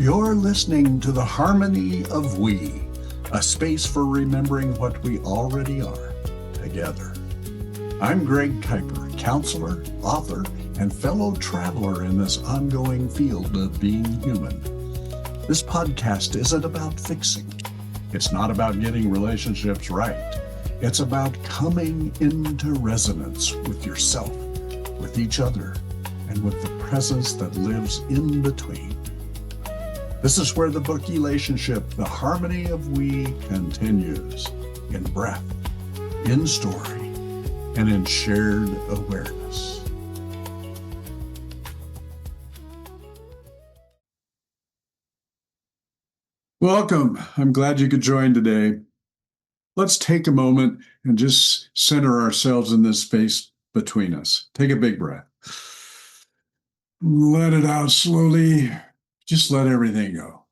You're listening to the Harmony of We, a space for remembering what we already are together. I'm Greg Kuiper, counselor, author, and fellow traveler in this ongoing field of being human. This podcast isn't about fixing. It's not about getting relationships right. It's about coming into resonance with yourself, with each other, and with the presence that lives in between. This is where the book Relationship, the Harmony of We continues in breath, in story, and in shared awareness. Welcome. I'm glad you could join today. Let's take a moment and just center ourselves in this space between us. Take a big breath. Let it out slowly. Just let everything go.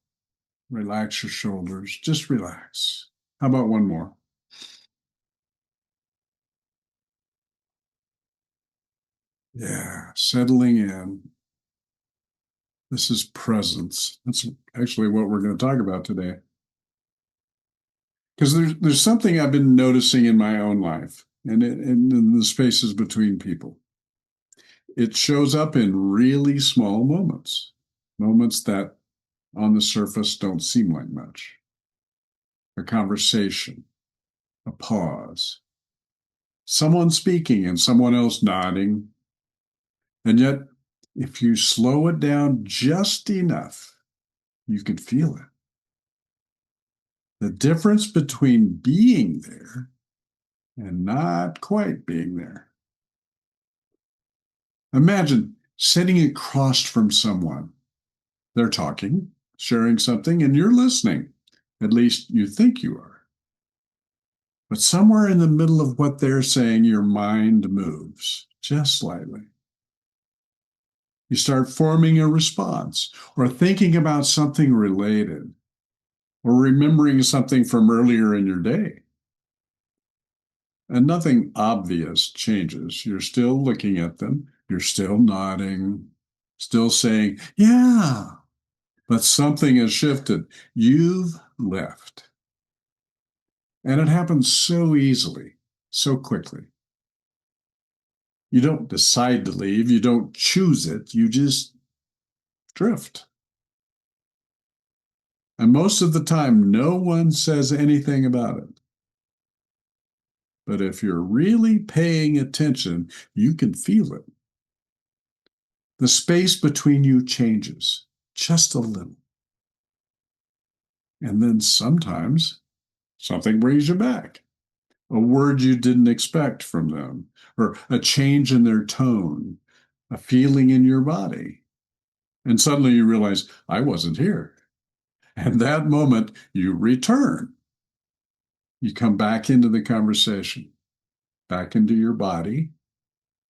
Relax your shoulders. Just relax. How about one more? Yeah, settling in. This is presence. That's actually what we're going to talk about today. Because there's something I've been noticing in my own life and in the spaces between people. It shows up in really small moments, moments that on the surface don't seem like much. A conversation, a pause, someone speaking and someone else nodding. And yet, if you slow it down just enough, you can feel it. The difference between being there and not quite being there. Imagine sitting across from someone. They're talking, sharing something, and you're listening. At least you think you are. But somewhere in the middle of what they're saying, your mind moves just slightly. You start forming a response or thinking about something related or remembering something from earlier in your day. And nothing obvious changes. You're still looking at them. You're still nodding, still saying, yeah, but something has shifted. You've left. And it happens so easily, so quickly. You don't decide to leave. You don't choose it. You just drift. And most of the time, no one says anything about it. But if you're really paying attention, you can feel it. The space between you changes just a little. And then sometimes something brings you back. A word you didn't expect from them, or a change in their tone, a feeling in your body. And suddenly you realize, I wasn't here. And that moment, you return. You come back into the conversation, back into your body,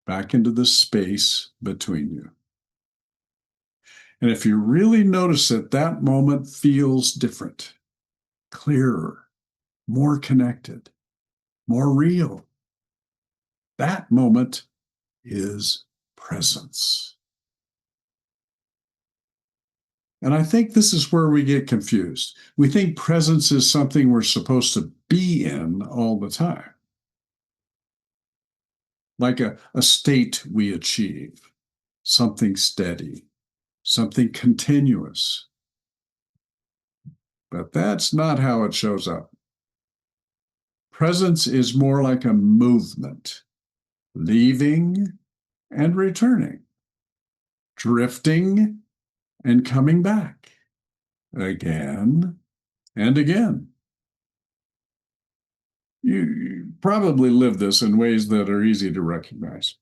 back into the space between you. And if you really notice it, that moment feels different, clearer, more connected, more real. That moment is presence. And I think this is where we get confused. We think presence is something we're supposed to be in all the time, like a state we achieve, something steady, something continuous. But that's not how it shows up. Presence is more like a movement, leaving and returning, drifting and coming back again and again. You probably live this in ways that are easy to recognize,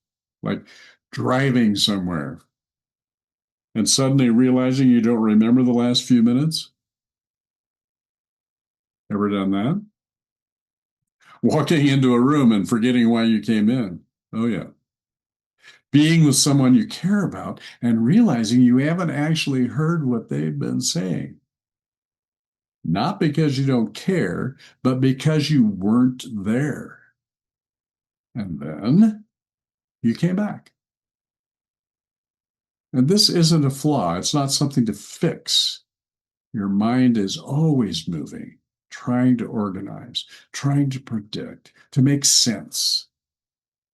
like driving somewhere and suddenly realizing you don't remember the last few minutes. Ever done that? Walking into a room and forgetting why you came in. Oh, yeah. Being with someone you care about and realizing you haven't actually heard what they've been saying. Not because you don't care, but because you weren't there. And then you came back. And this isn't a flaw. It's not something to fix. Your mind is always moving, trying to organize, trying to predict, to make sense.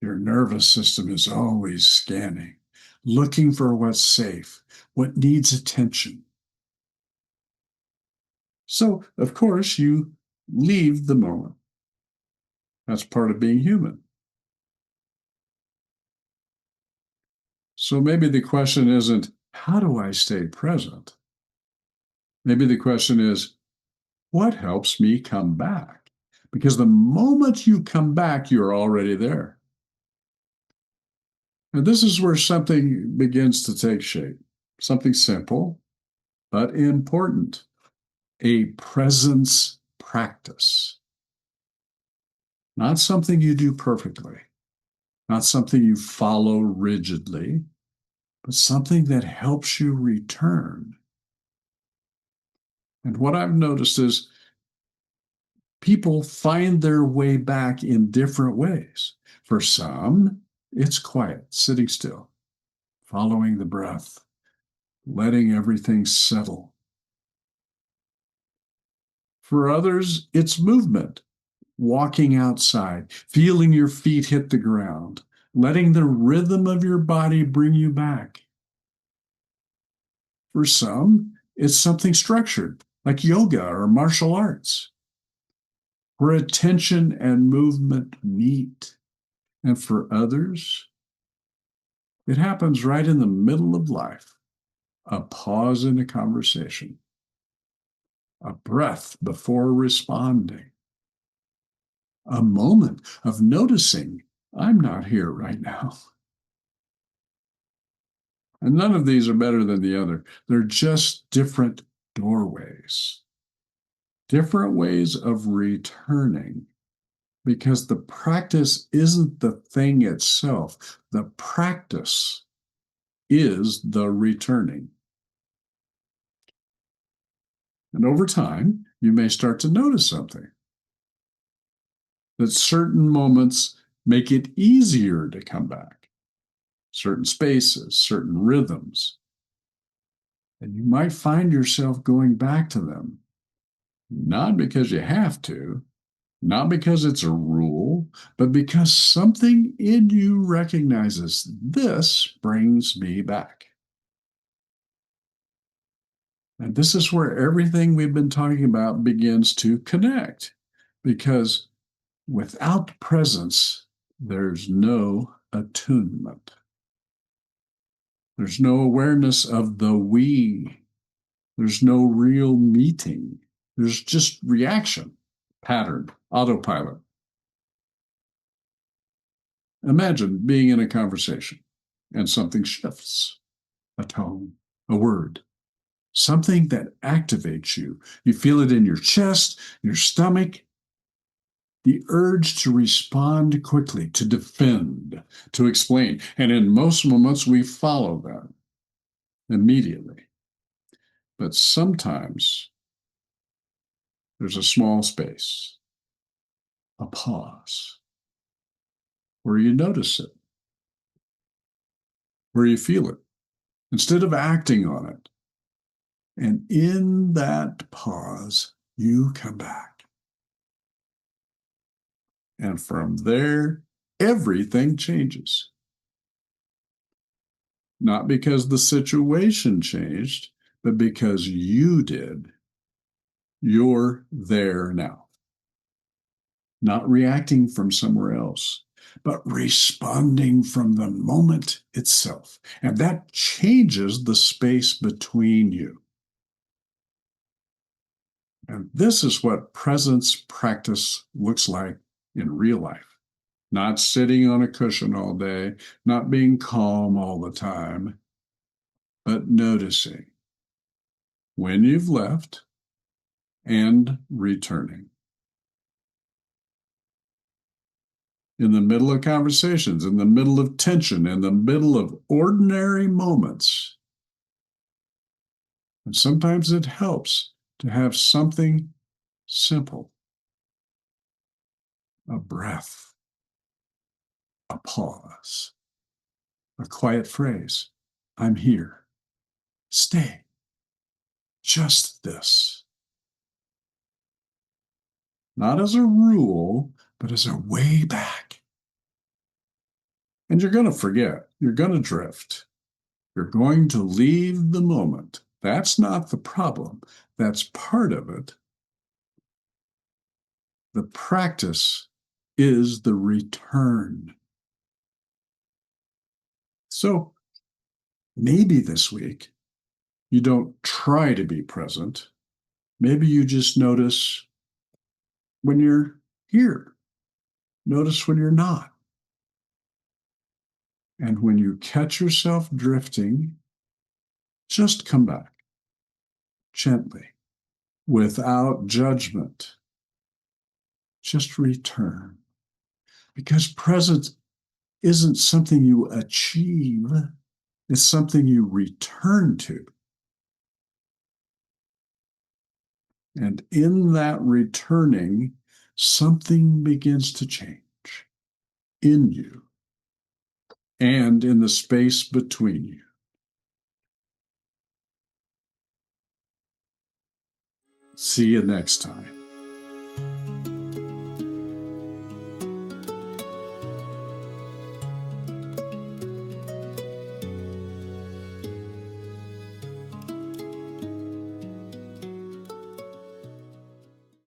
Your nervous system is always scanning, looking for what's safe, what needs attention. So, of course, you leave the moment. That's part of being human. So maybe the question isn't, how do I stay present? Maybe the question is, what helps me come back? Because the moment you come back, you're already there. And this is where something begins to take shape. Something simple, but important. A presence practice. Not something you do perfectly, not something you follow rigidly, but something that helps you return. And what I've noticed is people find their way back in different ways. For some, it's quiet, sitting still, following the breath, letting everything settle. For others, it's movement, walking outside, feeling your feet hit the ground, letting the rhythm of your body bring you back. For some, it's something structured, like yoga or martial arts, where attention and movement meet. And for others, it happens right in the middle of life, a pause in a conversation, a breath before responding, a moment of noticing I'm not here right now. And none of these are better than the other. They're just different doorways, different ways of returning, because the practice isn't the thing itself. The practice is the returning. And over time, you may start to notice something, that certain moments make it easier to come back, certain spaces, certain rhythms. And you might find yourself going back to them, not because you have to, not because it's a rule, but because something in you recognizes this brings me back. And this is where everything we've been talking about begins to connect, because without presence, there's no attunement. There's no awareness of the we. There's no real meeting. There's just reaction, pattern, autopilot. Imagine being in a conversation and something shifts, a tone, a word, something that activates you. You feel it in your chest, your stomach, the urge to respond quickly, to defend, to explain. And in most moments, we follow that immediately. But sometimes there's a small space, a pause, where you notice it, where you feel it, instead of acting on it. And in that pause, you come back. And from there, everything changes. Not because the situation changed, but because you did. You're there now. Not reacting from somewhere else, but responding from the moment itself. And that changes the space between you. And this is what presence practice looks like in real life. Not sitting on a cushion all day, not being calm all the time, but noticing when you've left and returning. In the middle of conversations, in the middle of tension, in the middle of ordinary moments. And sometimes it helps to have something simple, a breath, a pause, a quiet phrase, I'm here, stay. just this. Not as a rule, but as a way back. And you're going to forget. You're going to drift. You're going to leave the moment. That's not the problem. That's part of it. The practice is the return. So maybe this week you don't try to be present. Maybe you just notice when you're here. Notice when you're not. And when you catch yourself drifting, just come back gently, without judgment. Just return. Because presence isn't something you achieve, it's something you return to. And in that returning, something begins to change in you and in the space between you. See you next time.